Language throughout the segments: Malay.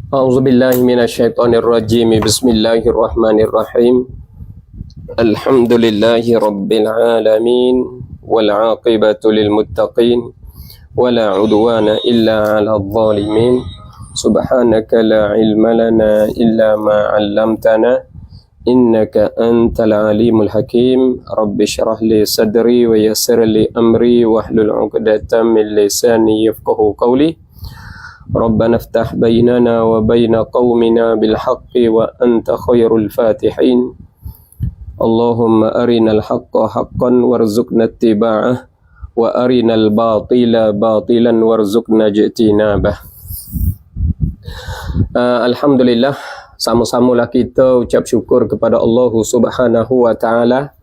A'udzu billahi minasyaitonir rajim. Bismillahirrahmanirrahim. Alhamdulillahi rabbil alamin wal 'aqibatu lil muttaqin wala 'udwana illa 'alal zalimin. Subhanaka la 'ilma lana illa ma 'allamtana innaka antal alimul hakim. Rabbi shrah li sadri wa yassir li amri wahlul 'uqdatam min lisani yafqahu qawli. ربنا افتح بيننا وبين قومنا بالحق وأنت خير الفاتحين اللهم أرنا الحق حقا وارزقنا اتباعه وأرنا الباطل باطلا وارزقنا اجتنابه. Alhamdulillah, sama-samalah kita ucap syukur kepada Allah Subhanahu wa taala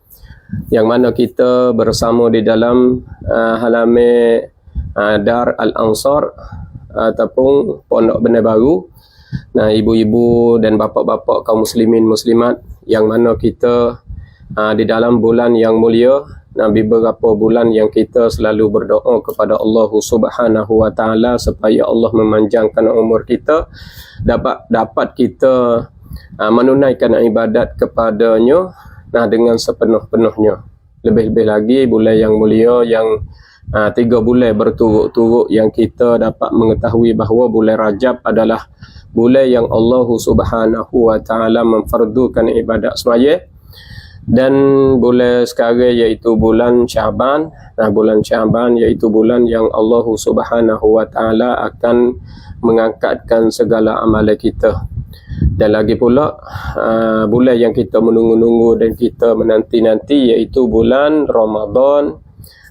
yang mana kita bersama di dalam halaman Dar Al-Ansar ataupun Pondok Benih Baru. Nah, ibu-ibu dan bapa-bapa kaum muslimin muslimat yang mana kita di dalam bulan yang mulia, beberapa bulan yang kita selalu berdoa kepada Allah Subhanahu wa taala supaya Allah memanjangkan umur kita, dapat kita menunaikan ibadat kepadanya dengan sepenuh-penuhnya. Lebih-lebih lagi bulan yang mulia yang 3 bulan berturut-turut yang kita dapat mengetahui bahawa bulan Rajab adalah bulan yang Allah Subhanahu wa taala memfardukan ibadat semaya, dan bulan sekarang iaitu bulan Syaban. Bulan Syaban iaitu bulan yang Allah Subhanahu wa taala akan mengangkatkan segala amalan kita. Dan lagi pula bulan yang kita menunggu-nunggu dan kita menanti-nanti iaitu bulan Ramadan,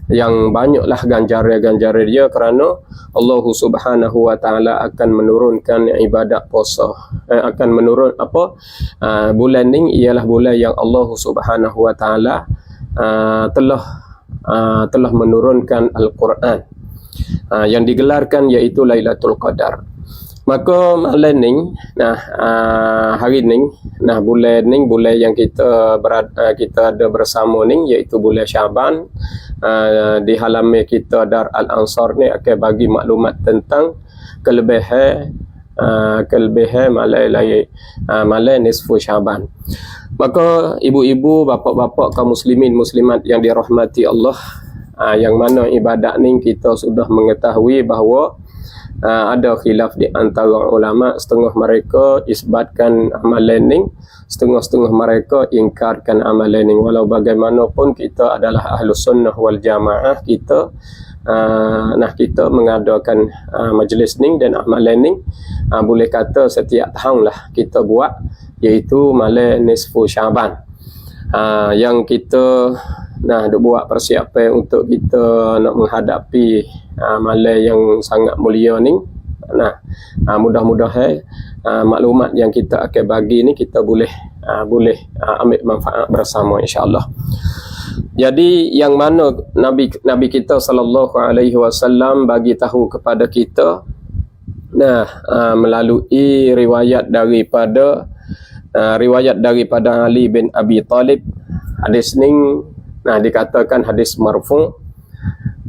yang banyaklah ganjaran-ganjaran dia kerana Allah Subhanahu wa taala akan menurunkan ibadat puasa. Akan menurun bulan ni ialah bulan yang Allah Subhanahu wa taala telah menurunkan Al-Quran yang digelarkan iaitu Lailatul Qadar. Maka malam ni, hari ni, bulan ni, bulan yang kita ada bersama ni iaitu bulan Syaban. Di halaman kita Dar Al-Ansar ni akan bagi maklumat tentang kelebihan malam nisfu Syaban. Maka ibu-ibu, bapa-bapa kaum muslimin muslimat yang dirahmati Allah, yang mana ibadat ni kita sudah mengetahui bahawa ada khilaf di antara ulama. Setengah mereka isbatkan amalan ni, setengah-setengah mereka ingkarkan amalan ni. Walau bagaimanapun kita adalah ahlus sunnah wal jamaah, kita mengadakan majlis ni dan amalan ni boleh kata setiap tahun lah kita buat, iaitu malam nisfu Syaban. Yang kita duk buat persiapan untuk kita nak menghadapi malam yang sangat mulia ni. Mudah-mudahan maklumat yang kita akan bagi ni kita boleh ambil manfaat bersama, insya-Allah. Jadi yang mana Nabi kita sallallahu alaihi wasallam bagi tahu kepada kita melalui riwayat daripada Ali bin Abi Talib. Hadis ni dikatakan hadis marfu'.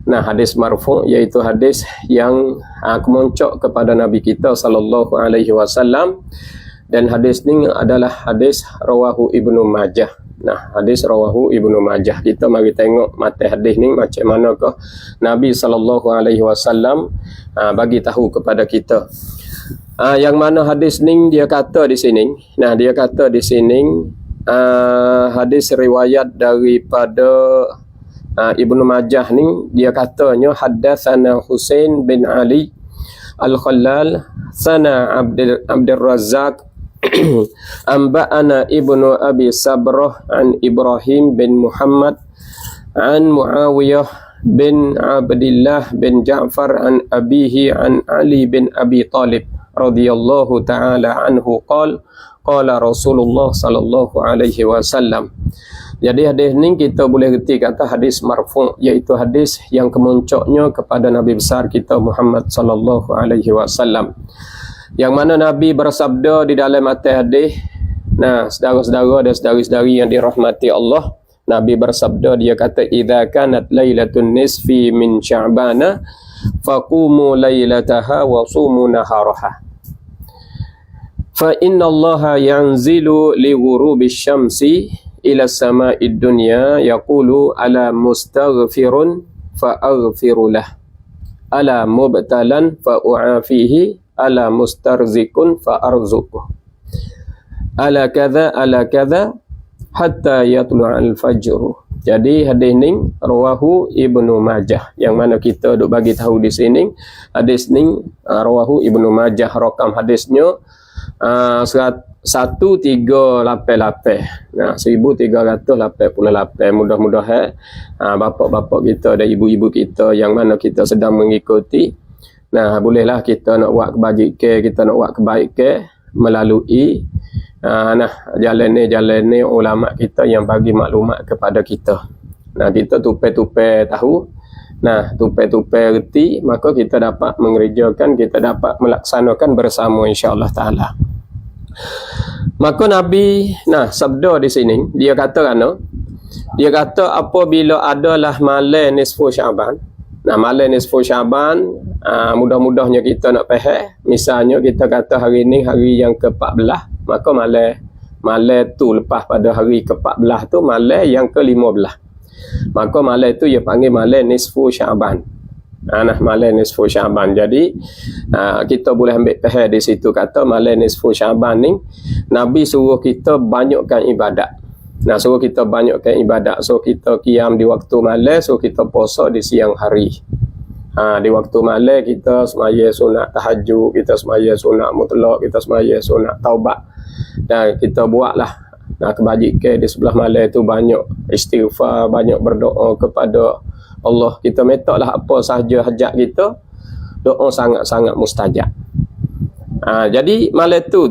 Hadis marfu' iaitu hadis yang kemuncak kepada Nabi kita sallallahu alaihi wasallam, dan hadis ni adalah hadis rawahu Ibnu Majah. Hadis rawahu Ibnu Majah. Kita mari tengok mata hadis ni macam manakah Nabi sallallahu alaihi wasallam bagi tahu kepada kita. Yang mana hadis ni dia kata di sini, hadis riwayat daripada Ibnu Majah ni, dia katanya haddatsana Husain bin Ali Al-Khallal sana Abdul Razzaq anba'ana Ibnu Abi Sabrah an Ibrahim bin Muhammad an Muawiyah bin Abdullah bin Ja'far an abihi an Ali bin Abi Talib radhiyallahu ta'ala anhu qala Rasulullah sallallahu alaihi wasallam. Jadi hadis ni kita boleh reti kata hadis marfu', iaitu hadis yang kemuncaknya kepada Nabi besar kita Muhammad sallallahu alaihi wasallam. Yang mana Nabi bersabda di dalam mata hadis, saudara-saudara dan saudari-saudari yang dirahmati Allah, Nabi bersabda, dia kata idza kanat lailatun nisfi min sya'bana faqumu lailataha wa sumu naharaha. fa innallaha yanzilu li ghurubis syamsi ila sama'id dunya yaqulu ala mustaghfirun fa aghfirulah ala mubtalan fa u'afihi ala mustarzikun fa arzuquh ala kadza hatta yatlu'al fajr. Jadi hadis ni rawahu Ibnu Majah, yang mana kita duk bagi tahu di sini hadis ni rawahu Ibnu Majah, rakam hadisnya 1388. Nah, 1388. Mudah-mudahan bapak-bapak kita dan ibu-ibu kita yang mana kita sedang mengikuti, nah bolehlah kita nak buat kebajikan, kita nak buat kebaikan melalui jalan ni ulama kita yang bagi maklumat kepada kita. Nah, kita tupai-tupai tahu, nah tupai-tupai reti, maka kita dapat mengerjakan, kita dapat melaksanakan bersama insya-Allah taala. Maka Nabi sabda di sini, dia kata apabila adalah malam nisfu Syaban. Nah, malam nisfu Syaban, mudah-mudahnya kita nak faham. Misalnya kita kata hari ni hari yang ke-14, maka malam tu lepas pada hari ke-14 tu malam yang ke-15. Maka malam tu dia panggil malam nisfu Syaban. Malam nisfu Syaban. Jadi kita boleh ambil faham di situ kata malam nisfu Syaban ni Nabi suruh kita banyakkan ibadat. Nah, suruh kita banyakkan ibadat. So kita qiyam di waktu malam, so kita puasa di siang hari. Di waktu malam kita semaya sunat tahajud, kita semaya sunat mutlak, kita semaya sunat taubat. Dan kita buatlah kebajikan di sebelah malam itu, banyak istighfar, banyak berdoa kepada Allah. Kita mintalah apa sahaja hajat kita, doa sangat-sangat mustajab. Jadi malam tu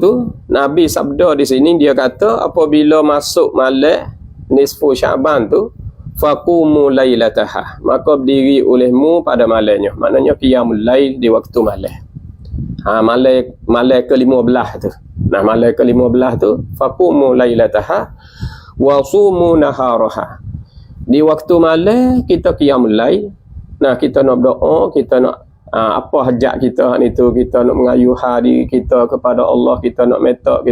Nabi sabda di sini, dia kata apabila masuk malam nisfu Syaban tu, faqumu lailataha, maka berdiri olehmu pada malamnya. Maknanya qiyamul lail di waktu malam. Malam ke-15 tu. Nah, malam ke-15 tu faqumu lailataha wa sumu naharaha. Di waktu malam kita qiyamul lail. Nah, kita nak berdoa, kita nak apa hajat kita itu, kita nak mengayuh diri kita kepada Allah, kita nak minta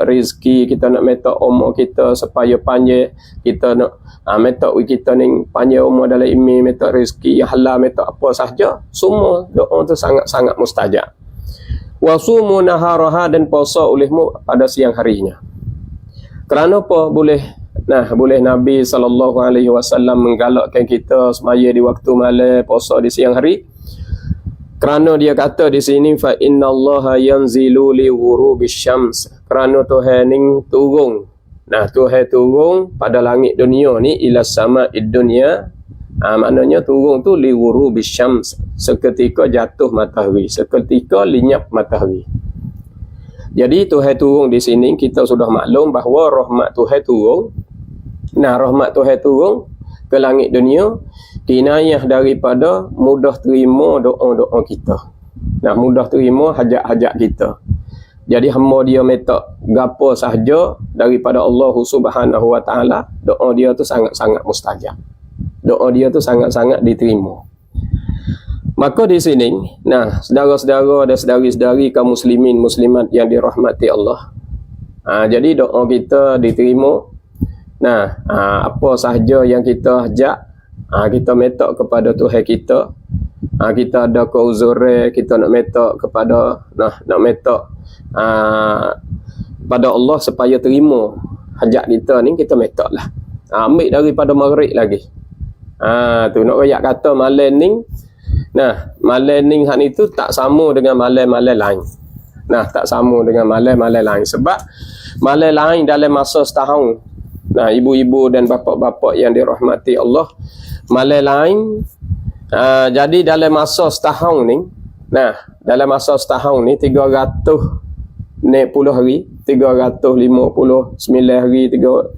rezeki, kita nak minta umur kita supaya panjang, kita nak minta kita ni panjang umur dalam iman, minta rezeki yang halal, minta apa sahaja, semua doa tu sangat-sangat mustajab. Wa sumu naharaha, dan puasa olehmu pada siang harinya. Kerana apa boleh Nabi SAW menggalakkan kita semaya di waktu malam, puasa di siang hari? Kerana dia kata di sini fa innallaha yanzilu li ghurubis syams, kerana Tuhan ni turun. Nah, Tuhan turun pada langit dunia ni ila sama'id dunya. Maknanya turun tu li ghurubis syams, seketika jatuh matahari, seketika lenyap matahari. Jadi Tuhan turun di sini, kita sudah maklum bahawa rahmat Tuhan turun. Nah, rahmat Tuhan turun ke langit dunia kinayah daripada mudah terima doa-doa kita. Nah, mudah terima hajat-hajat kita. Jadi hamba dia minta gapo sahaja daripada Allah Subhanahu Wa Taala, doa dia tu sangat-sangat mustajab. Doa dia tu sangat-sangat diterima. Maka di sini, nah, saudara-saudara dan saudari-saudari kaum muslimin muslimat yang dirahmati Allah. Jadi doa kita diterima. Nah, apa sahaja yang kita hajat, kita minta kepada Tuhan kita. Kita ada keuzuran, kita nak minta kepada pada Allah supaya terima hajat kita ni, kita minta lah. Ambil daripada maghrib lagi. Tu nak royak kata malam ni. Nah, malam ni hak itu tak sama dengan malam-malam lain. Nah, tak sama dengan malam-malam lain. Sebab malam lain dalam masa setahun. Nah, ibu-ibu dan bapa-bapa yang dirahmati Allah, malam lain, jadi dalam masa setahun ni, nah, dalam masa setahun ni 360 hari, 359 hari, 358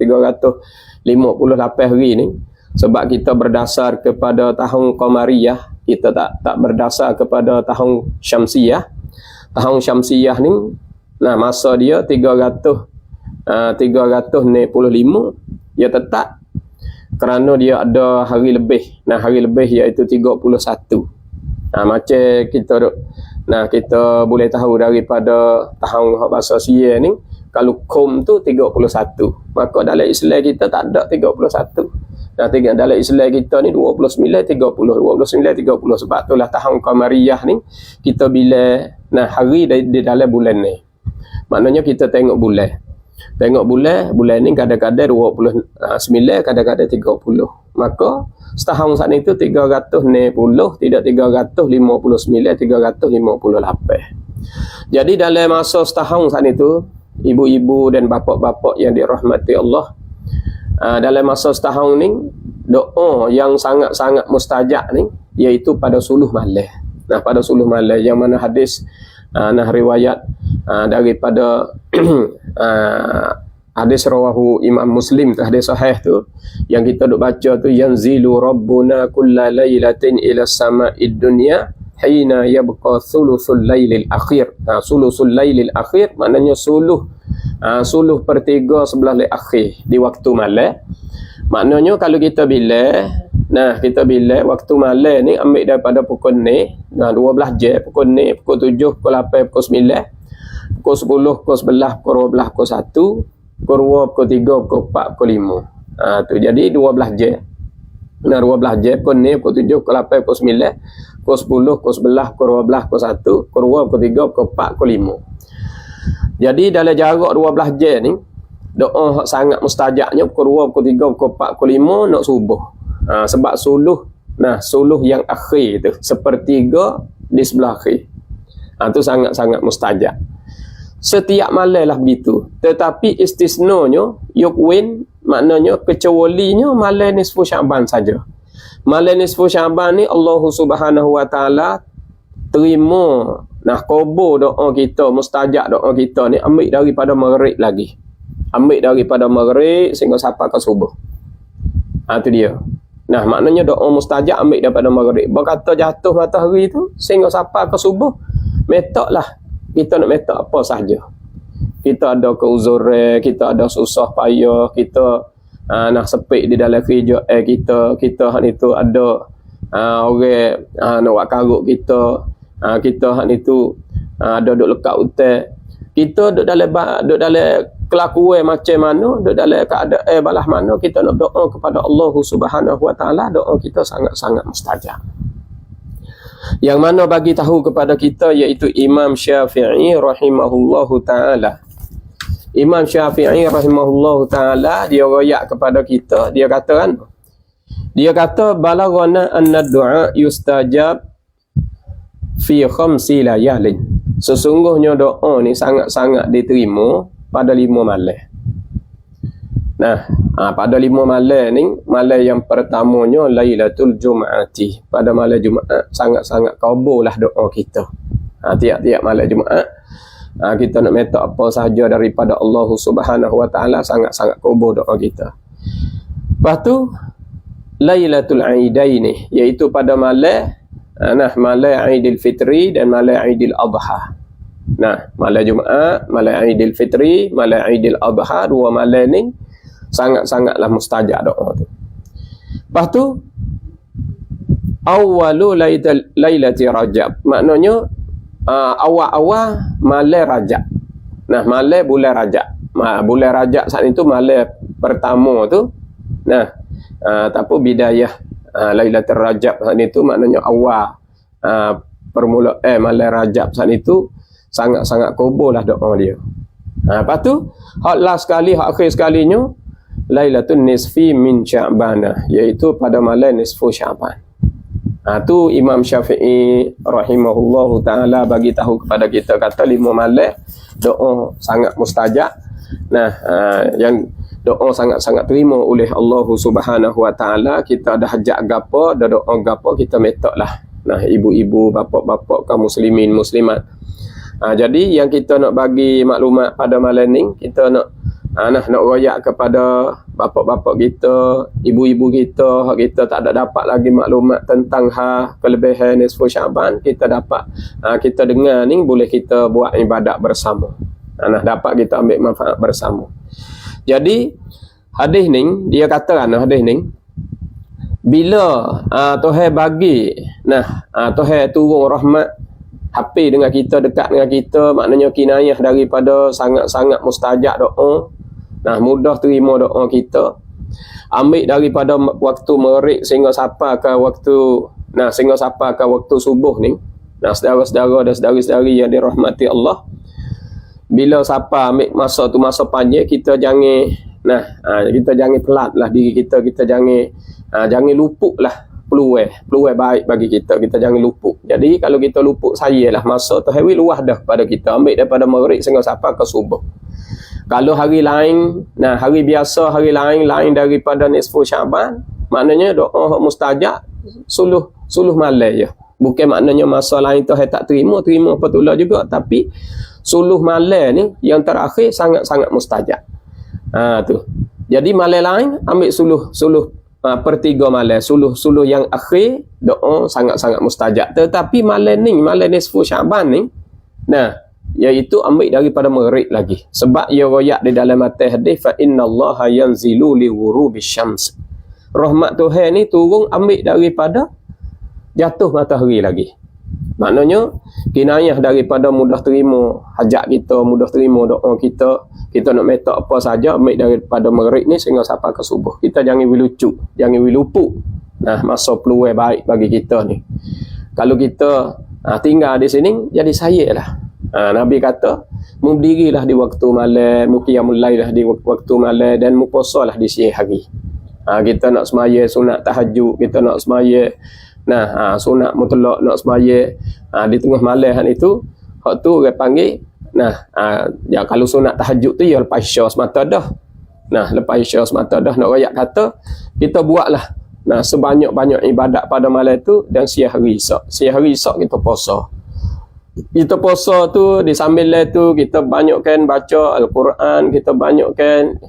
hari ni, sebab kita berdasar kepada tahun Qamariyah, kita tak berdasar kepada tahun Syamsiyah. Tahun Syamsiyah ni, nah, masa dia 365, dia tetap kerana dia ada hari lebih. Nah, hari lebih iaitu 31. Macam kita duk, kita boleh tahu daripada tahun bahasa Sia ni, kalau Qom tu 31, maka dalam Islam kita tak ada 31. Dalam Islam kita ni 29 30 29 30. Sebab itulah tahun Qamariyah ni kita bila hari di dalam bulan ni. Maknanya kita tengok bulan. Bulan ni kadang-kadang 29, kadang-kadang 30. Maka setahun saat itu 360, tidak 359, 358. Jadi dalam masa setahun saat itu, ibu-ibu dan bapa-bapa yang dirahmati Allah, dalam masa setahun ni, doa yang sangat-sangat mustajab ni, iaitu pada suluh malam. Pada suluh malam, yang mana hadis riwayat daripada hadis rawahu Imam Muslim tu, hadis sahih tu, yang kita duk baca tu, yanzilu rabbuna kulla lailatin ila sama'id dunya hina yabqa thuluthul lailil akhir. Thuluthul lailil akhir maknanya suluh per 3 sebelah akhir di waktu malam. Maknanya kalau kita bila waktu malam ni ambil daripada pukul ni 12 jam, pukul ni, pukul 7, pukul 8, pukul 9, pukul 10, pukul 11, pukul 12, pukul 1, pukul 2, pukul 3, pukul 4, pukul 5. Tu jadi 12 jam. 12 jam, pukul ni, pukul 7, pukul 8, pukul 9, pukul 10, pukul 11, pukul 12, pukul 1, pukul 2, pukul 3, pukul 4, pukul 5. Jadi dalam jarak 12 jam ni, doa sangat mustajabnya pukul 2, pukul 3, pukul 4, pukul 5 nak subuh. Sebab suluh yang akhir tu, sepertiga di sebelah akhir. Tu sangat-sangat mustajab. Setiap malam lah begitu. Tetapi istisnanya, yukwin, maknanya kecualinya malam nisfu Syaban saja. Malam nisfu Syaban ni Allah Subhanahu wa taala terima qabul doa kita, mustajab doa kita ni ambil daripada maghrib lagi. Ambil daripada maghrib sehingga sampai ke subuh. Tu dia. Maknanya doa mustajab ambil daripada maghrib. Berkata jatuh matahari tu sehingga sampai ke subuh, metaklah kita nak metak apa saja. Kita ada keuzuran, kita ada susah payah, kita nak sepik di dalam kerja kita hak itu ada orang nak buat karut kita hak itu ada duk lekat hutang. Kita duk dalam kelakuan macam mana, duk dalam keadaan balah mana, kita nak doa kepada Allah Subhanahu wa taala, doa kita sangat-sangat mustajab. Yang mana bagi tahu kepada kita iaitu Imam Syafi'i rahimahullahu taala. Imam Syafi'i rahimahullahu taala dia royak kepada kita, dia kata kan, dia kata balaghana anna du'a yustajab fi khamsi layalin. Sesungguhnya doa ni sangat-sangat diterima pada 5 malam. Pada 5 malam ni, malam yang pertamanya Lailatul Jum'ati. Pada malam Jumaat sangat-sangat kabullah doa kita. Tiap-tiap malam Jumaat kita nak minta apa sahaja daripada Allah Subhanahu wa taala, sangat-sangat kabul doa kita. Lepas tu Lailatul Aidaini, iaitu pada malam malam Aidil Fitri dan malam Aidil Adha. Malam Jumaat, malam Aidil Fitri, malam Aidil Adha, 2 malam ni sangat-sangatlah mustajab doa tu. Lepas tu awalu lailati Rajab, maknanya awal-awal malam Rajab. Malam bulan Rajab. Bulan Rajab saat itu malam pertama tu. Tapi bidayah Lailatul Rajab saat itu maknanya awal permulaan malam Rajab saat itu sangat-sangat kabullah doa dia. Lepas tu hak last sekali, hak akhir sekalinya Lailatul Nisfi min Sya'ban, iaitu pada malam nisfu Sya'ban. Tu Imam Syafi'i rahimahullahu taala bagi tahu kepada kita, kata 5 malam doa sangat mustajab. Yang doa sangat-sangat terima oleh Allah Subhanahu wa taala. Kita ada hajat gapo, ada doa gapo, kita metaklah. Ibu-ibu, bapa-bapa kaum muslimin muslimat. Jadi yang kita nak bagi maklumat pada malam ni, kita nak royak kepada bapa-bapa kita, ibu-ibu kita, kita tak ada dapat lagi maklumat tentang kelebihan nisfu Syaban, kita dapat kita dengar ni, boleh kita buat ibadat bersama. Dapat kita ambil manfaat bersama. Jadi hadis ni dia kata hadis ni bila Tuhan bagi Tuhan turun rahmat hampir dengan kita, dekat dengan kita, maknanya kinayah daripada sangat-sangat mustajab doa. Mudah terima doa kita. Ambil daripada waktu maghrib sehingga sampai ke waktu subuh ni. Saudara-saudara dan saudari-saudari yang dirahmati Allah, bila siapa ambil masa tu masa panjang, kita jangan pelat lah diri kita jangan luput lah peluang baik bagi kita jangan luput. Jadi kalau kita luput, saya lah masa tu hari luah dah pada kita, ambil daripada maghrib sehingga sampai ke subuh. Kalau hari lain, hari biasa, hari lain daripada nisfu Syaban, maknanya doa mustajab suluh malam je. Bukan maknanya masa lain tu tak terima apa tulah juga, tapi suluh malam ni yang terakhir sangat-sangat mustajab. Tu. Jadi malam lain ambil suluh pertiga malam, suluh yang akhir doa sangat-sangat mustajab. Tetapi malam nisfu Syaban ni, iaitu ambil daripada maghrib lagi. Sebab ia royak di dalam hadis, fa innallaha yanzilu li ghurubis syams. Rahmat Tuhan ni turun ambil daripada jatuh matahari lagi. Maknanya kinayah daripada mudah terima hajat kita, mudah terima doa kita nak minta apa saja, ambil daripada maghrib ni sehingga sampai ke subuh. Kita jangan wilucu, jangan wilupuk. Masa peluang baik bagi kita ni. Kalau kita tinggal di sini, jadi saya lah. Nabi kata, mendirilah di waktu malam, qiyamul-lail lah di waktu malam, dan puasalah di siang hari. Kita nak semaya sunat tahajud, kita nak semaya sunat mutlak, nak semaya di tengah malam itu, hak tu orang panggil kalau sunat tahajud tu ya lepas isya semata dah. Lepas isya semata dah, nak royak kata kita buatlah sebanyak-banyak ibadat pada malam tu, dan siang hari Isyak kita puasa. Kita puasa tu di sambil tu kita banyakkan baca Al-Quran, kita banyakkan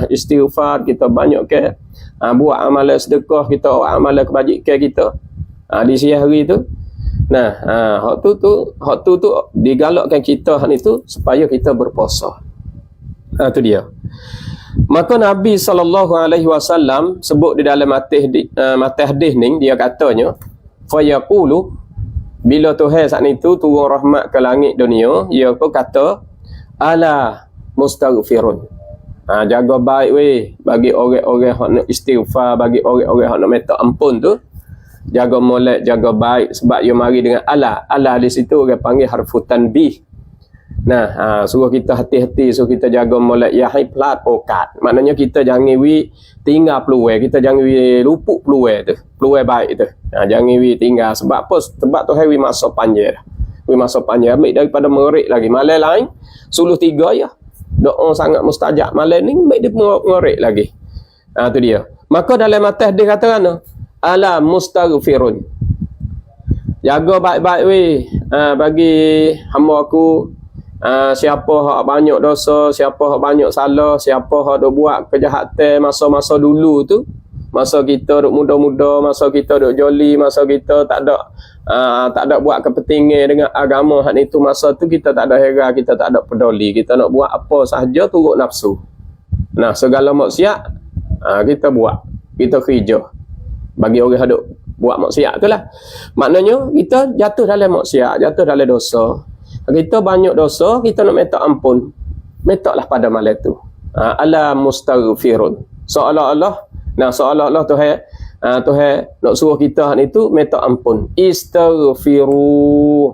istighfar, kita banyakkan buat amalan sedekah, kita buat amalan kebajikan kita di siang hari tu. Hak tu digalakkan kita itu supaya kita berpuasa. Tu dia. Maka Nabi SAW sebut di dalam matah hadis ni, dia katanya, fa yaqulu, bila Tuhan saat itu turun rahmat ke langit dunia, ia pun kata, ala mustaghfirun. Jaga baik bagi orang-orang yang nak istighfar, bagi orang-orang yang nak minta ampun tu, jaga molek, jaga baik. Sebab ia mari dengan ala di situ orang panggil harfu tanbih. Suruh kita hati-hati, suruh kita jaga molek, yahai pelat pokat. Maknanya kita jangan tinggal peluang, kita jangan luput peluang tu, peluang baik tu. Jangan tinggal. Sebab apa? Sebab tu hari masa panjang. Masa panjang, ambil daripada maghrib lagi. Malam lain suluh 3 ya. Doa sangat mustajab. Malam ni ambil dia maghrib lagi. Tu dia. Maka dalam atas dia kata mana? Ala mustaghfirun. Jaga baik-baik bagi hamba aku. Siapa hak banyak dosa, siapa hak banyak salah, siapa hak dok buat kejahatan masa-masa dulu tu, masa kita dok muda-muda, masa kita dok joli, masa kita tak ada buat kepentingan dengan agama hak itu, masa tu kita tak ada heran, kita tak ada peduli, kita nak buat apa sahaja turut nafsu. Segala maksiat kita buat, kita kerja bagi orang yang dok buat maksiat tu lah. Maknanya kita jatuh dalam maksiat, jatuh dalam dosa. Kita banyak dosa, kita nak minta ampun, mintalah pada malam tu. Ala mustaghfirun. Seolah-olah Tuhan nak suruh kita ni tu minta ampun. Istaghfiru,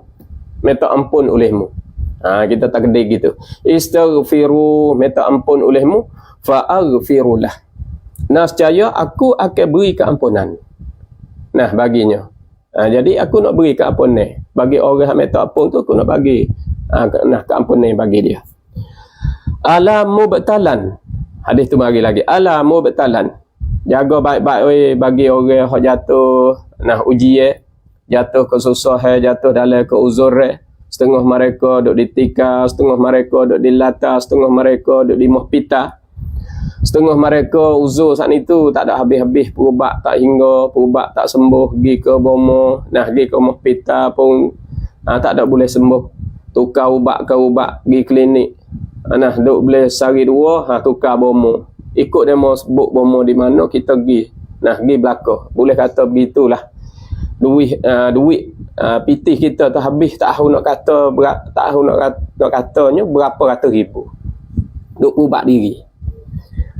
minta ampun olehmu. Kita tak kedai gitu. Istaghfiru, minta ampun olehmu, fa'aghfirulah. Nescaya aku akan beri keampunan. Baginya. Jadi aku nak beri keampunan bagi orang yang minta ampun tu, aku nak bagi keampunan bagi dia. Ala mubtalan. Hadis tu mari lagi. Ala mubtalan. Jaga baik-baik bagi orang yang jatuh ujian, jatuh ke susah, jatuh dalam ke uzur. Setengah mereka duk ditikar, setengah mereka duk dilata, setengah mereka duk di hospital. Setengah mereka uzur saat itu tak ada habis-habis, perubat tak hingga, perubat tak sembuh, pergi ke bomo, pergi ke hospital pun tak ada boleh sembuh. Tukar ubat ke ubat, pergi klinik. Duk boleh sehari 2, tukar bomo. Ikut demo sebut bomo di mana kita pergi. Nah, pergi belakang. Boleh kata begitulah. Duit pitih kita tu habis tak tahu nak kata nak katanya berapa ratus ribu. Duk ubat diri.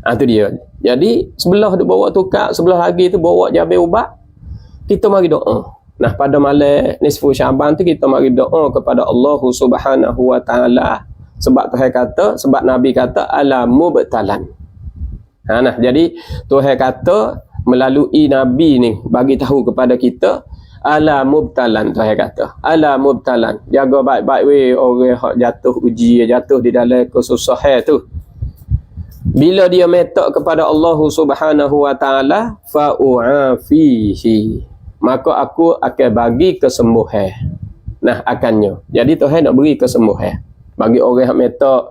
Tu dia. Jadi sebelah duk bawa tukar, sebelah lagi tu bawa jabir ubat. Kita mari doa. Nah, pada malam nisfu Syaban tu kita mari doa kepada Allah Subhanahu wa taala. Sebab Tuhan kata, sebab Nabi kata ala mubtalan. Nah, jadi Tuhan kata melalui Nabi ni bagi tahu kepada kita ala mubtalan. Tuhan kata ala mubtalan, jaga baik-baik weh orang hak jatuh uji, jatuh di dalam kesusahan tu. Bila dia metak kepada Allah Subhanahu wa taala, fa uafihi, maka aku akan bagi kesembuhan. Nah, akannya. Jadi Tuhan nak beri kesembuhan bagi orang yang metak.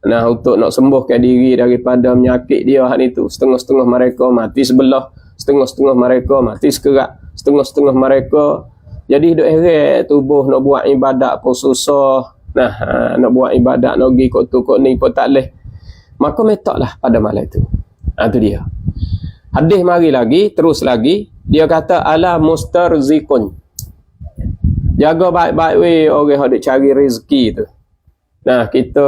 Nah, untuk nak sembuhkan diri daripada penyakit dia hak itu. Setengah-setengah mereka mati sebelah, setengah-setengah mereka mati sekerak, setengah-setengah mereka jadi hidup heret, tubuh nak buat ibadat pun susah. Nah, nak buat ibadat nak pergi kot tu kot ni pun tak leh. Maka metaklah pada malam itu. Itu dia. Hadis mari lagi, terus lagi. Dia kata ala mustarzikun. Jaga baik-baik weh orang yang cari rezeki tu. Nah, kita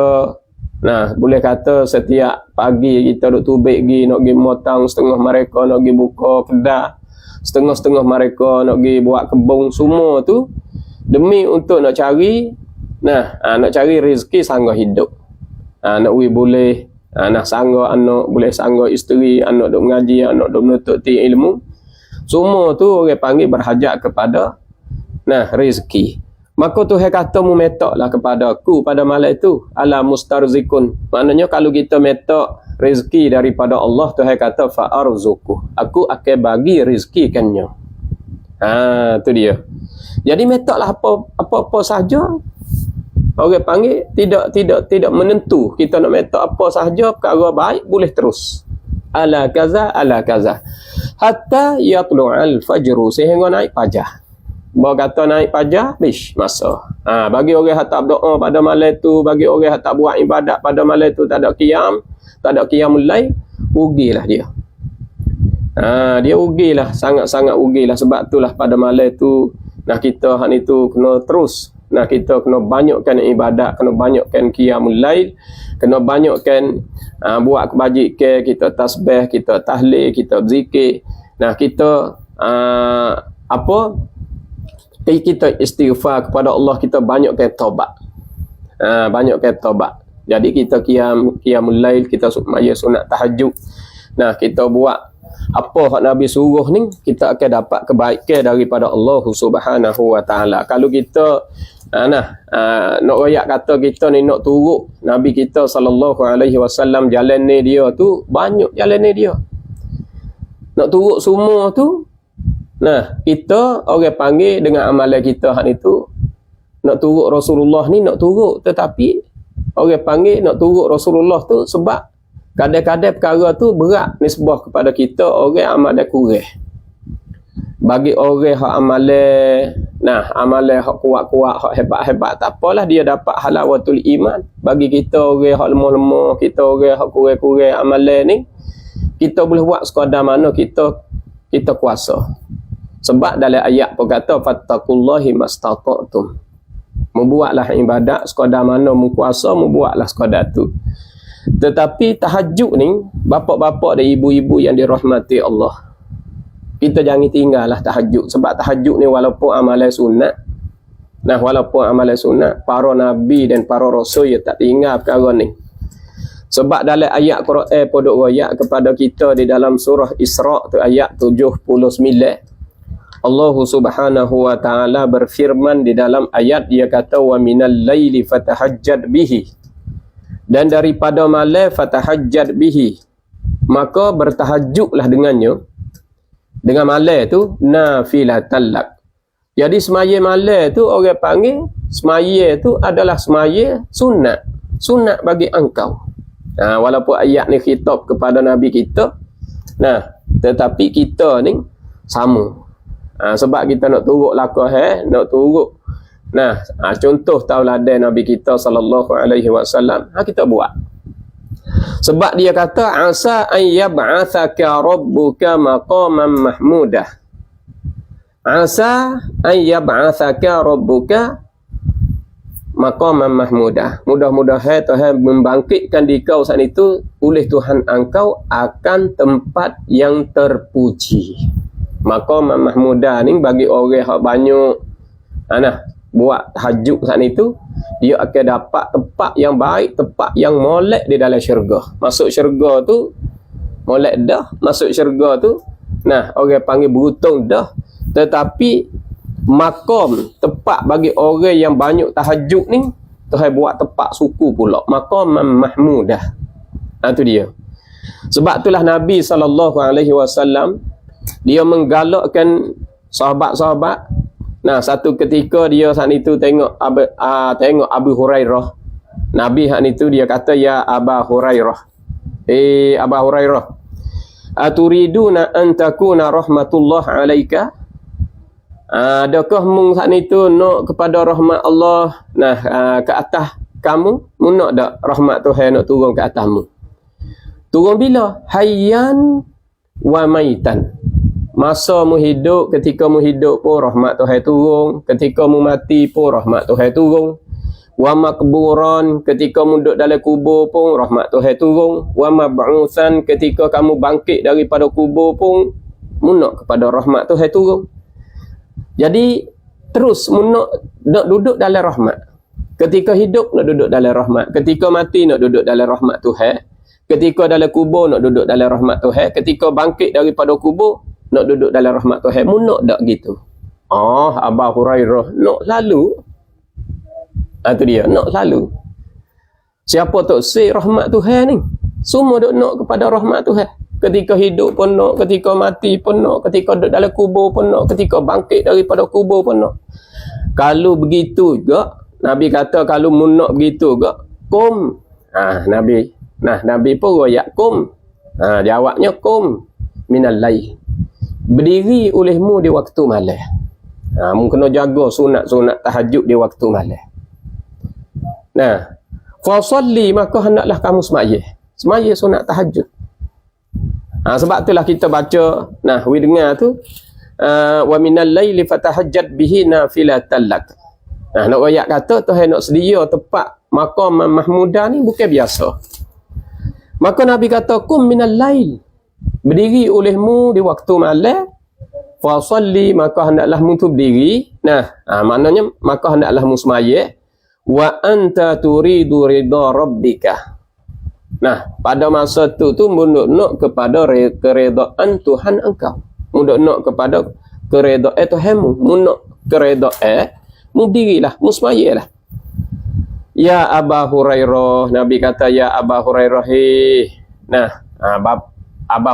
boleh kata setiap pagi kita duk tubik pergi nak pergi motang, setengah mereka nak pergi buka kedai, setengah-setengah mereka nak pergi buat kebun, semua tu demi untuk nak cari nak cari rezeki sangga hidup. Nak boleh nak sangga anak, boleh sangga isteri, anak duk mengaji, anak duk menuntut ilmu. Semua tu orang panggil berhajat kepada rezeki. Maka Tuhan kata mu metaklah kepada aku pada malam itu ala mustarzikun. Maknanya kalau kita metak rezeki daripada Allah, Tuhan kata fa arzuku, aku akan bagi rezeki kannya. Tu dia. Jadi metaklah apa sahaja. Orang panggil tidak menentu. Kita nak metak apa sahaja perkara baik boleh terus. Ala kaza hatta yatlu'al fajru, sehingga naik fajar. Bawa kata naik fajar, bish masa. Bagi orang yang tak berdoa pada malam tu, bagi orang yang tak buat ibadat pada malam tu, tak ada qiyamul lail, rugilah dia. Dia rugilah, sangat-sangat rugilah. Sebab itulah pada malam tu, kita hak itu kena terus. Kita kena banyakkan ibadat, kena banyakkan qiyamul lail, kena banyakkan buat kebajikan, kita tasbih, kita tahlil, kita zikir. Kita kita istighfar kepada Allah, kita banyakkan taubat. Banyakkan taubat. Jadi kita qiyamul lail, kita maya sunat tahajud. Kita buat apa hak Nabi suruh ni, kita akan dapat kebaikan daripada Allah Subhanahu wa taala. Kalau kita nak royak kata kita ni nak turut Nabi kita sallallahu alaihi wasallam, jalan ni dia tu banyak jalan ni dia. Nak turut semua tu, kita orang panggil dengan amalan kita hak itu nak turut Rasulullah ni, nak turut, tetapi orang panggil nak turut Rasulullah tu sebab kadang-kadang perkara tu berat nisbah kepada kita orang amalan kurang. Bagi orang hak amalan hak kuat-kuat, hak hebat-hebat, tak apalah, dia dapat halawatul iman. Bagi kita orang hak lemah-lemah, kita orang hak kurang-kurang amalan ni, kita boleh buat sekadar mana kita kuasa. Sebab dalam ayat pun kata fattaqullahi mastata'tum. Membuatlah ibadat sekadar mana mu kuasa, membuatlah sekadar tu. Tetapi tahajud ni, bapa-bapa dan ibu-ibu yang dirahmati Allah, kita jangan tinggallah tahajud. Sebab tahajud ni walaupun amalan sunat, para nabi dan para rasul ya tak tinggal perkara ni. Sebab dalam ayat Quran podok royak kepada kita di dalam surah Isra tu ayat 79, Allah Subhanahu wa taala berfirman di dalam ayat, dia kata wa minal laili fatahajjad bihi, dan daripada malam fatahajjad bihi, maka bertahajudlah dengannya, dengan malam tu nafilatan lak. Jadi semaya malam tu orang panggil semaya tu adalah semaya sunat bagi engkau. Walaupun ayat ni khitab kepada Nabi kita, tetapi kita ni sama. Sebab kita nak turut lakah, nak turut. Contoh tauladan Nabi kita sallallahu alaihi wasallam, kita buat. Sebab dia kata asa an yab'athaka rabbuka maqaman mahmudah. Asa an yab'athaka rabbuka maqaman mahmudah. Mudah-mudahan Tuhan membangkitkan di kau saat itu oleh Tuhan engkau akan tempat yang terpuji. Maqaman mahmudah ni bagi orang yang banyak buat tahajud saat itu, dia akan dapat tempat yang baik, tempat yang molek di dalam syurga. Masuk syurga tu molek dah, masuk syurga tu orang panggil beruntung dah. Tetapi makom, tempat bagi orang yang banyak tahajud ni, Tuhan buat tempat suku pula, maqam mahmudah. Itu dia. Sebab itulah Nabi SAW dia menggalakkan sahabat-sahabat. Satu ketika dia saat itu tengok Abu Hurairah. Nabi hak itu dia kata, ya Aba Hurairah. Aba Hurairah, aturiduna an takuna rahmatullah alaika? Adakah mung saat itu nak kepada rahmat Allah ke atas kamu? Mu nak tak rahmat Tuhan nak turun ke atasmu? Turun bila? Hayyan wa maitan. Masa mu hidup, ketika mu hidup pun rahmat Tuhan turun, ketika mu mati pun rahmat Tuhan turun. Wa makburan, ketika mu duduk dalam kubur pun rahmat Tuhan turun. Wa mab'utsan, ketika kamu bangkit daripada kubur pun mu nak kepada rahmat Tuhan turun. Jadi terus mu nak duduk dalam rahmat. Ketika hidup nak duduk dalam rahmat, ketika mati nak duduk dalam rahmat Tuhan, ketika dalam kubur nak duduk dalam rahmat Tuhan, ketika bangkit daripada kubur nak duduk dalam rahmat Tuhan. Mu nak tak gitu? Abu Hurairah nak lalu. Itu dia, nak lalu. Siapa tak say rahmat Tuhan ni? Semua duk nak kepada rahmat Tuhan. Ketika hidup pun nak, ketika mati pun nak, ketika duduk dalam kubur pun nak, ketika bangkit daripada kubur pun nak. Kalau begitu juga, Nabi kata kalau mu nak begitu juga, kum. Nabi pun royak kum. Jawabnya kum minal lail. Berdiri olehmu di waktu malam. Mu kena jaga sunat-sunat tahajud di waktu malam. Fa salli, maka hendaklah kamu semaya sunat tahajud. Sebab itulah kita baca, we dengar tu, wa minal laili fatahajjat bihi nafilatan lak. Nak royak kata Tuhan nak sedia tempat maqam mahmudah ni bukan biasa. Maka Nabi kata kum minal lail, berdiri olehmu di waktu malam, fa salli, maka hendaklah mu tu berdiri. Maknanya maka hendaklah mu semaya, wa anta turidu ridha rabbika. Pada masa tu munduk nak kepada keredaan Tuhan engkau. Munduk nak kepada keredaan Tuhanmu. Munduk keredaan, mu dirilah, mu semayalah. Ya Aba Hurairah, Nabi kata ya Aba Hurairah. Aba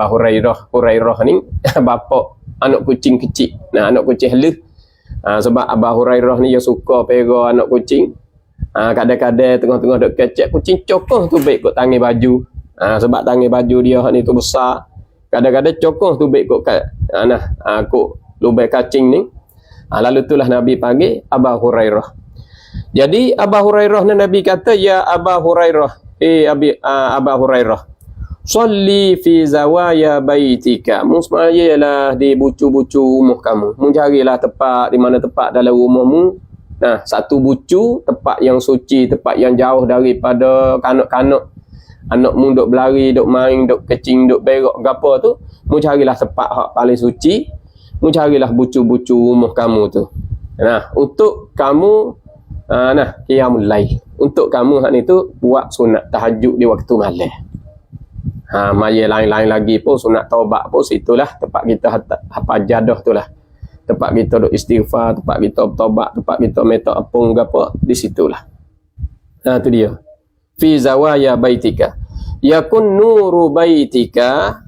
Hurairah. Hurairah ni bapa anak kucing kecil. Anak kucing halus. Sebab Aba Hurairah ni dia suka pera anak kucing. Kadang-kadang tengah-tengah duk kecek kucing cokoh tu baik kot tangan baju. Sebab tangan baju dia ni tu besar. Kadang-kadang cokoh tu baik kot kok lubang kacing ni. Lalu itulah Nabi panggil Aba Hurairah. Jadi Aba Hurairah ni Nabi kata, ya Aba Hurairah, Aba Hurairah, salli fi zawaya baitika. Mu semayalah di bucu-bucu rumah kamu. Mu carilah tempat di mana tempat dalam rumahmu. Satu bucu, tempat yang suci, tempat yang jauh daripada kanak-kanak. Anak mu duk berlari, duk main, duk kecing, duk berak gapo tu. Mu carilah tempat hak paling suci. Mu carilah bucu-bucu rumah kamu tu. Untuk kamu qiyamul lail. Untuk kamu hak ni tu buat sunat tahajud di waktu malam. Maya lain-lain lagi pun sunat taubat pun situlah tempat kita apa jadah tu lah. Tempat kita duk istighfar, tempat kita bertaubat, tempat kita minta ampun gapo, di situlah. Tu dia. Fi zawaya baitika yakun nuru baitika.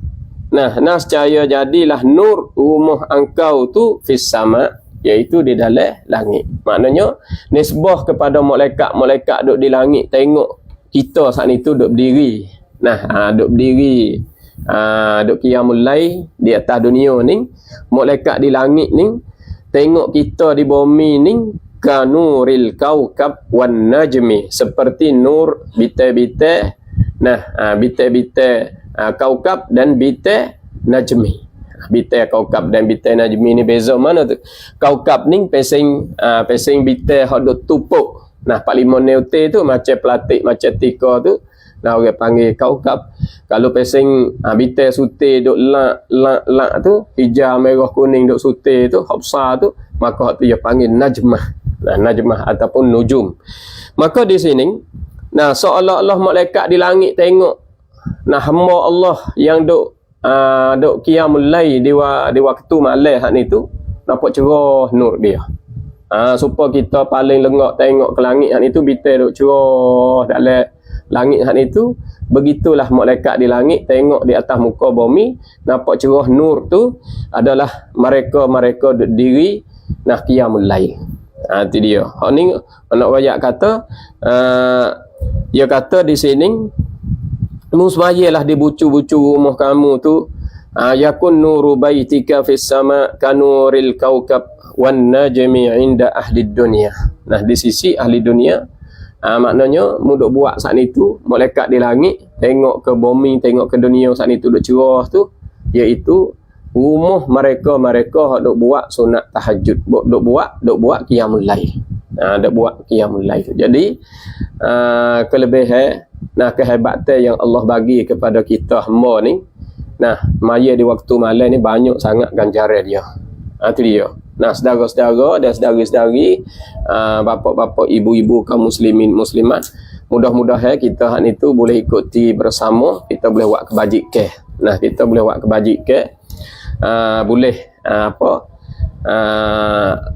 Nascaya jadilah nur rumah engkau tu fis sama, iaitu di dalam langit. Maknanya nisbah kepada malaikat duk di langit tengok kita saat itu duk berdiri. Duk berdiri, duk qiyamul lail di atas dunia ni. Malaikat di langit ni tengok kita di bumi ni, kanuril kaukab wan najmi, seperti nur bintang-bintang. Nah, bintang-bintang kaukab dan bintang najmi. Bintang kaukab dan bintang najmi ni beza mana tu? Kaukab ni pesing bintang hak duk tupuk. Nah, 45 neutre tu macam pelatik, macam tika tu. Nah, orang panggil kaukab. Kalau pesing bintang sutir duk lak tu, hijau, merah, kuning duk sutir tu, hak besar tu, maka hak tu dia panggil najmah. Nah, najmah ataupun nujum. Maka di sini, nah, seolah-olah malaikat di langit tengok, nah, hamba Allah yang duk qiyamul lail di waktu malam hak ni tu, nampak cerah nur dia. Supaya kita paling lengak tengok ke langit hak ni tu, bintang duk cerah dalam langit hak ni tu. Begitulah malaikat di langit tengok di atas muka bumi, nampak cerah nur tu adalah mereka duk diri nah qiyamul lail. Itu dia. Hak ni nak royak kata, dia kata di sini, musmayalah di bucu-bucu rumah kamu tu, yakun nuru baitika fis sama kanuril kaukab wan najmi inda ahli dunia. Nah, di sisi ahli dunia, maknanya muduk buat saat itu malaikat di langit tengok ke bumi, tengok ke dunia saat itu duk cerah tu, iaitu rumah mereka duk buat sunat tahajud, duk buat qiyamul lail. Duk buat qiyamul lail. Jadi kelebihan, nah, kehebatan yang Allah bagi kepada kita hamba ni, nah, maya di waktu malam ni banyak sangat ganjaran dia. Itu dia. Nah, saudara-saudara dan saudari-saudari, bapa-bapa, ibu-ibu kaum muslimin muslimat, mudah-mudahan kita hak ni tu boleh ikuti bersama, kita boleh buat kebajikan. Nah, kita boleh buat kebajikan, boleh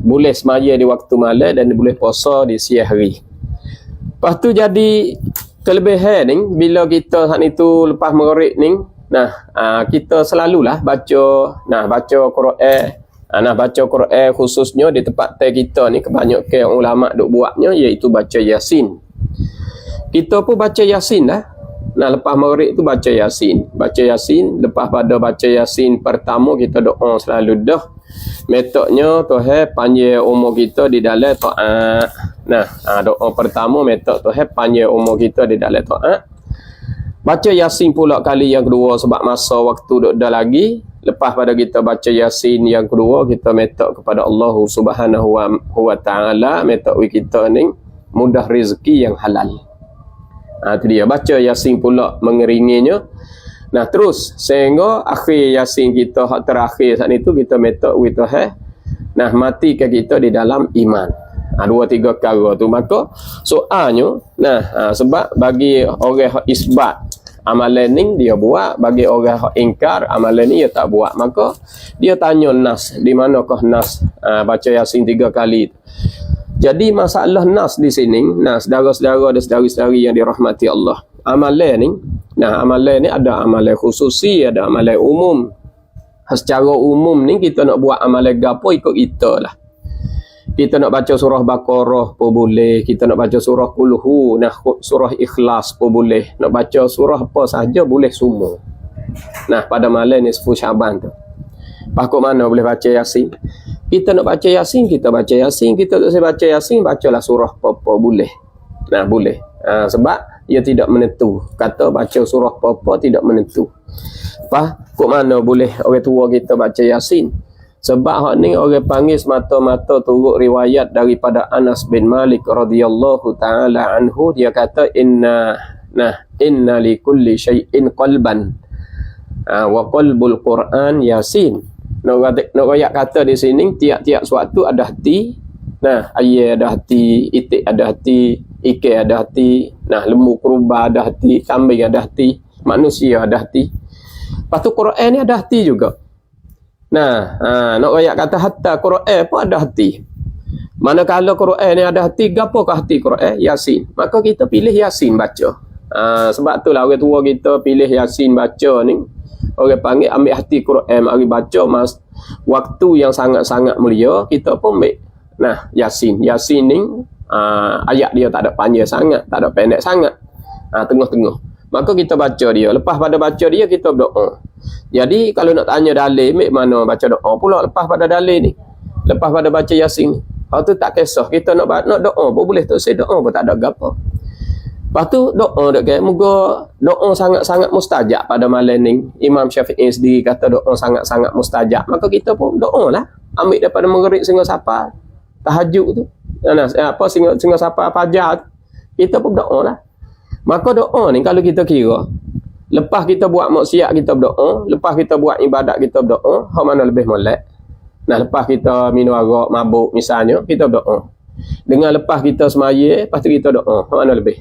boleh semaya di waktu malam dan boleh puasa di siang hari. Lepas tu jadi kelebihan ni, bila kita hak ni tu lepas maghrib ni, nah, kita selalulah baca Quran. Baca Quran khususnya di tempat kita ni, kebanyakan ulama duk buatnya iaitu baca Yasin. Kita pun baca Yasin lah. Nah, lepas maghrib tu baca Yasin. Baca Yasin, lepas pada baca Yasin pertama kita doa selalu dah. Metodnya Tuhan panjang umur kita di dalam taat. Nah, doa pertama metod Tuhan panjang umur kita di dalam taat. Baca Yasin pula kali yang kedua sebab masa waktu duk dah lagi. Lepas pada kita baca Yasin yang kedua, kita metod kepada Allah Subhanahu wa Ta'ala, metod kita ni mudah rezeki yang halal. Itu dia, baca Yasin pula mengeringinya. Nah, terus sehingga akhir Yasin kita hak terakhir saat itu kita metod kita nah, matikan kita di dalam iman. 2-3 perkara tu. Maka soalnya, nah, sebab bagi orang isbat amalan ni dia buat, bagi orang yang ingkar amalan ni dia tak buat, maka dia tanya nas, di manakah nas baca Yasin 3 kali. Jadi masalah nas di sini, nah, saudara-saudara dan saudari-saudari yang dirahmati Allah, amalan ni, nah, amalan ni ada amalan khususi, ada amalan umum. Secara umum ni kita nak buat amalan gapo ikut kita lah. Kita nak baca surah Baqarah pun boleh, kita nak baca surah Kulhu, nah, surah Ikhlas pun boleh, nak baca surah apa sahaja boleh semua. Nah, pada malam nisfu Syaban tu, pakuk mana boleh baca Yasin. Kita nak baca Yasin, kita baca Yasin. Kita tak baca Yasin, bacalah surah apa-apa boleh. Nah, boleh. Sebab ia tidak menentu. Kata baca surah apa-apa tidak menentu. Kok mana boleh orang tua kita baca Yasin? Sebab hak ni orang panggil semata-mata turut riwayat daripada Anas bin Malik radhiyallahu taala anhu, dia kata inna li kulli syai'in qalban wa qalbul Quran Yasin. Nak royak kata di sini tiap-tiap suatu ada hati. Nah, ayat ada hati, itik ada hati, ikan ada hati, nah, lembu kurba ada hati, kambing ada hati, manusia ada hati. Lepas tu Quran ni ada hati juga. Nah, nak royak kata hatta Quran pun ada hati. Manakala Quran ni ada hati, gapokah hati Quran? Yasin. Maka kita pilih Yasin baca. Sebab tu lah orang tua kita pilih Yasin baca ni. Orang panggil ambil hati Quran, mari baca mas waktu yang sangat-sangat mulia, kita pun ambil. Nah, Yasin. Yasin ni ayat dia tak ada panjang sangat, tak ada pendek sangat. Tengah-tengah. Maka kita baca dia. Lepas pada baca dia, kita berdoa. Jadi kalau nak tanya dalil, mek mana baca doa pula lepas pada dalil ni. Lepas pada baca Yasin ni. Hak tu tak kisah. Kita nak doa pun boleh, tak saya doa pun tak ada gapo. Lepas tu doa dak ke, moga doa sangat-sangat mustajab pada malam ni. Imam Syafi'i sendiri kata doa sangat-sangat mustajab. Maka kita pun doalah. Ambil daripada maghrib sehingga sampai tahajud tu. Sehingga sampai fajar tu. Kita pun doalah. Maka doa ni kalau kita kira, lepas kita buat maksiat kita berdoa, lepas kita buat ibadat kita berdoa, hak mana lebih molek? Nah, lepas kita minum arak, mabuk misalnya, kita berdoa. Dengan lepas kita semaya, lepas tu kita doa, hak mana lebih?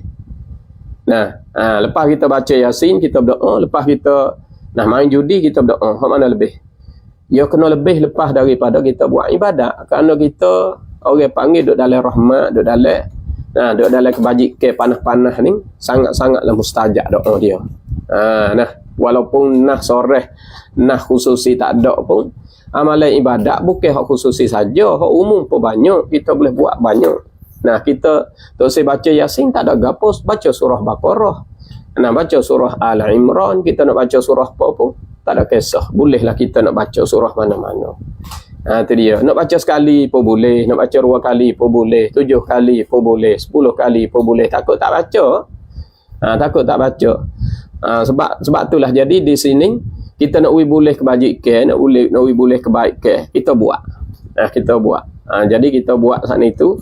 Nah, lepas kita baca Yasin, kita berdoa. Lepas kita main judi, kita berdoa. Hak mana lebih? Ya kena lebih lepas daripada kita buat ibadat. Kerana kita, orang panggil duduk dalam rahmat, duduk dalam kebajikan panah-panah ni, sangat-sangatlah mustajab doa dia. Walaupun soreh, khususi tak ada pun, amalan ibadat bukan hak khususi saja, hak umum pun banyak, kita boleh buat banyak. Kita tak usah baca Yasin, tak ada gapo, baca surah Baqarah. Baca surah Al-Imran, kita nak baca surah apa pun, tak ada kisah. Bolehlah kita nak baca surah mana-mana. Itu dia. Nak baca sekali pun boleh, nak baca 2 kali pun boleh, 7 kali pun boleh, 10 kali pun boleh. Takut tak baca? Takut tak baca. Sebab itulah jadi di sini kita nak boleh kebajikan, nak boleh kebaikan, kita buat. Kita buat. Jadi kita buat saat itu.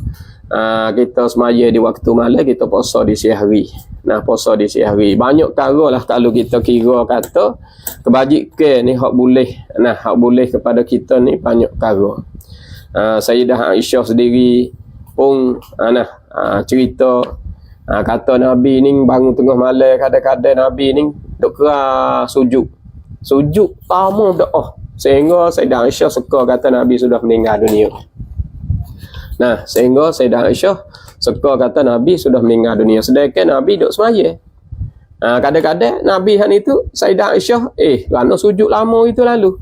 Kita semaya di waktu malam, kita puasa di siang hari. Puasa di siang hari. Banyak cara lah kalau kita kira kata kebajikan ni hak boleh. Hak boleh kepada kita ni banyak cara. Sayyidah Aisyah sendiri pun cerita kata Nabi ni bangun tengah malam, kadang-kadang Nabi ni duk keras sujud lama doa sehingga Sayyidah Aisyah suka kata Nabi sudah meninggal dunia. Sehingga Sayyidah Aisyah suka kata Nabi sudah meninggal dunia, sedangkan Nabi duk semaya. Kadang-kadang Nabi itu Sayyidah Aisyah kerana sujud lama itu lalu.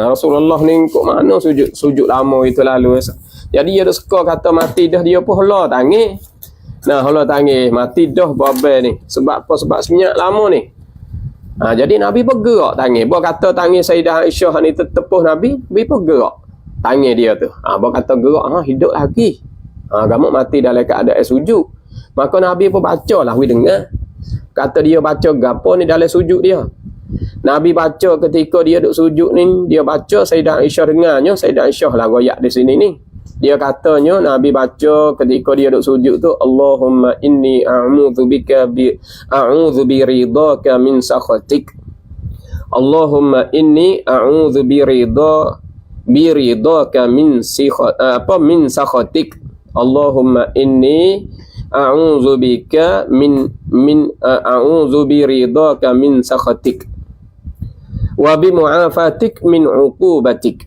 Rasulullah ni kok mana sujud lama itu lalu. Jadi dia suka kata mati dah, dia pun hola tangi. Hola tangi mati dah babel ni. Sebab apa? Sebab senyap lama ni. Jadi Nabi bergerak tangi. Buat kata tangi Sayyidah Aisyah ni tepuh Nabi bergerak tangi dia tu. Buat kata gerak hidup lagi. Kamu mati dalam keadaan sujud. Maka Nabi pun baca lah, dengar. Kata dia baca gapo ni dalam sujud dia. Nabi baca ketika dia duduk sujud ni, dia baca, Sayyidah Aisyah dengarnya. Sayyidah Aisyah lah goyak di sini ni. Dia katanya Nabi baca ketika dia duduk sujud tu, Allahumma inni a'udzu bi ridhaka min sakhatik. Allahumma inni a'udzu bi ridhaka min sakhatik. Allahumma inni a'udzu bika a'udzu bi ridhaka min sakhatik wa bi mu'afatik min 'uqubatik.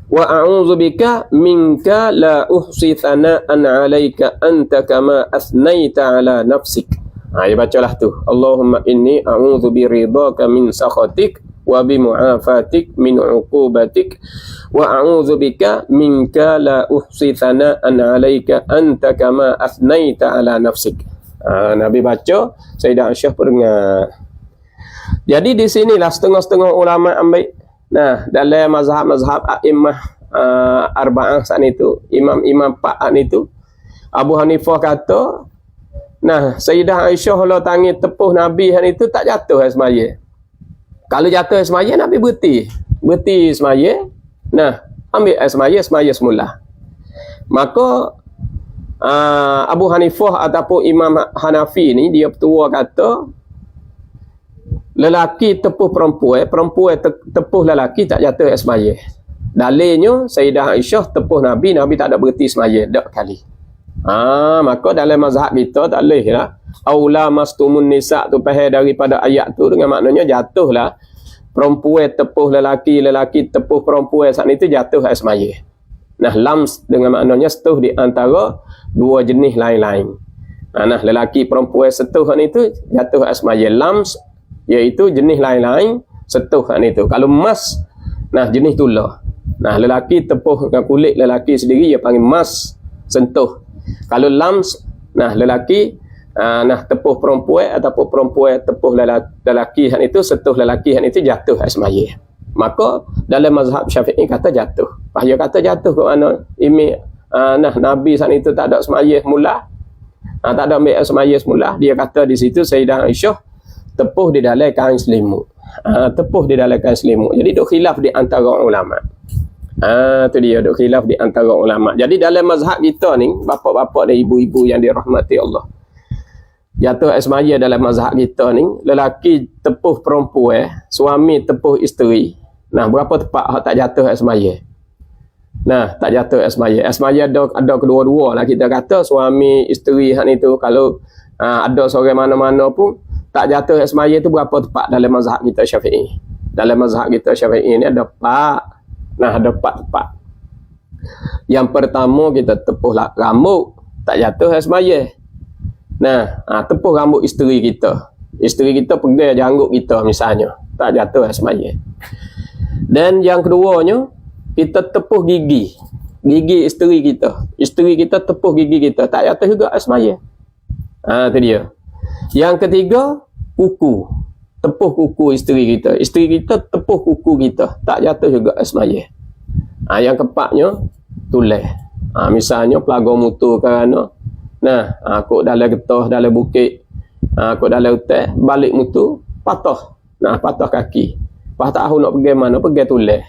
Wa a'udzu bika minka la uhsi thana'an 'alaika anta kama asnaita 'ala nafsik. Dia bacalah tu. Allahumma inni a'udzu bi ridhaka min sakhatik wa bi mu'afatik min 'uqubatik wa a'udzu bika minka la uhsi thana'an 'alaika anta kama asnaita 'ala nafsik. Nabi baca, Sayyidah Aisyah dengar. Jadi di sinilah setengah-setengah ulama ambil dalam mazhab a'immah arba'ah saat itu, imam-imam empat itu, Abu Hanifah kata, Sayyidah Aisyah kalau tangi tepuh Nabi itu tak jatuh semaya. Kalau jatuh semaya, Nabi berhenti semaya. Ambil semaya semula. Maka Abu Hanifah ataupun Imam Hanafi ni, dia petua kata, lelaki tepuh perempuan tepuh lelaki tak jatuh semaya. Dalilnya Sayyidah Aisyah tepuh Nabi tak ada berhenti semaya dak kali. Maka dalam mazhab kita tak boleh lah. Aula mastumun nisa tu faham daripada ayat tu, dengan maknanya jatuhlah perempuan tepuh lelaki tepuh perempuan saat itu jatuh semaya. Lams dengan maknanya setuh di antara dua jenis lain-lain. Lelaki perempuan setuh itu jatuh semaya. Lams iaitu jenis lain-lain setuh itu. Kalau mas, jenis tulah. Lelaki tepuh dengan kulit lelaki sendiri, dia panggil mas, sentuh. Kalau lams, lelaki tepuh perempuan ataupun perempuan tepuh lelaki itu, setuh lelaki itu jatuh semaya. Maka dalam mazhab Syafi'i kata jatuh. Pas dia kata jatuh ke mana? Nabi saat itu tak ada semaya semula. Tak ada ambil semaya semula. Dia kata di situ Sayyidah Aisyah tepuh di dalam kain selimut. Tepuh di dalam kain selimut. Jadi duk khilaf di antara ulama. Tu dia duk khilaf di antara ulama. Jadi dalam mazhab kita ni, bapa-bapa dan ibu-ibu yang dirahmati Allah, jatuh semaya dalam mazhab kita ni, lelaki tepuh perempuan, suami tepuh isteri. Nah, berapa tepat hak tak jatuh semaya? Nah, tak jatuh semaya. Semaya ada kedua-dua lah kita kata, suami isteri hak ni tu. Kalau ada seorang mana-mana pun tak jatuh semaya tu berapa tepat dalam mazhab kita Syafi'i. Dalam mazhab kita Syafi'i ni ada 4. Nah, ada 4 tepat. Yang pertama kita tepuh rambut, tak jatuh semaya. Nah, tepuh rambut isteri kita. Isteri kita pegang janggut kita misalnya, tak jatuh semaya. Dan yang keduanya, kita tepuh gigi. Gigi isteri kita. Isteri kita tepuh gigi kita, tak jatuh juga semaya. Itu dia. Yang ketiga, kuku. Tepuh kuku isteri kita. Isteri kita tepuh kuku kita, tak jatuh juga semaya. Yang keempatnya, tulang. Misalnya pelago mutu kerana kok dalam getah, dalam bukit, kok dalam hutan, balik mutu, patah. Patah kaki. Pas tahu nak pergi mana, pergi tulang.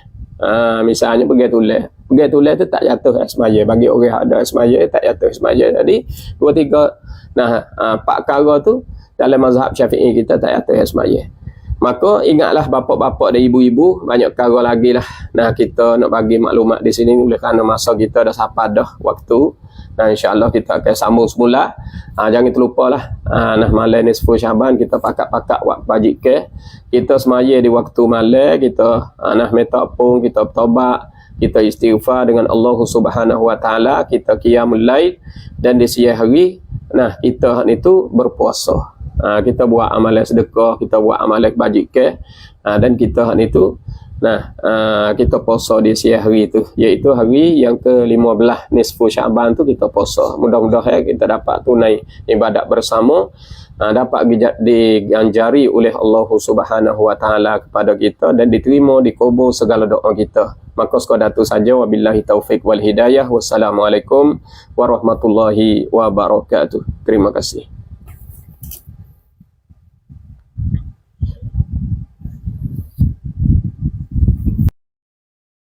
Misalnya pergi tulang. Pergi tulang tu tak jatuh semaya. Bagi orang ada semaya, tak jatuh semaya. Jadi, 2-3, 4 perkara tu, dalam mazhab Syafi'i kita tak jatuh semaya. Maka ingatlah bapa-bapa dan ibu-ibu, banyak perkara lagi lah. Kita nak bagi maklumat di sini oleh kerana masa kita dah sampai dah waktu. InsyaAllah kita akan sambung semula. Jangan terlupalah, malam nisfu Syaban kita pakat-pakat buat pajik kita semaya di waktu malam, kita minta pun, kita bertaubat, kita istighfar dengan Allah Subhanahu Wa Taala, kita qiyamul lail, dan di siang hari kita itu berpuasa. Kita buat amalan sedekah, kita buat amalan kebajikan, dan kita itu kita puasa di siang hari itu, iaitu hari yang ke-15 nisfu Syaban tu kita puasa. Mudah-mudahan kita dapat tunai ibadat bersama, dapat diganjari oleh Allah Subhanahu Wa Taala kepada kita, dan diterima, dikabul segala doa kita. Maka sekadar itu saja. Wabillahi taufik wal hidayah. Wassalamualaikum warahmatullahi wabarakatuh. Terima kasih.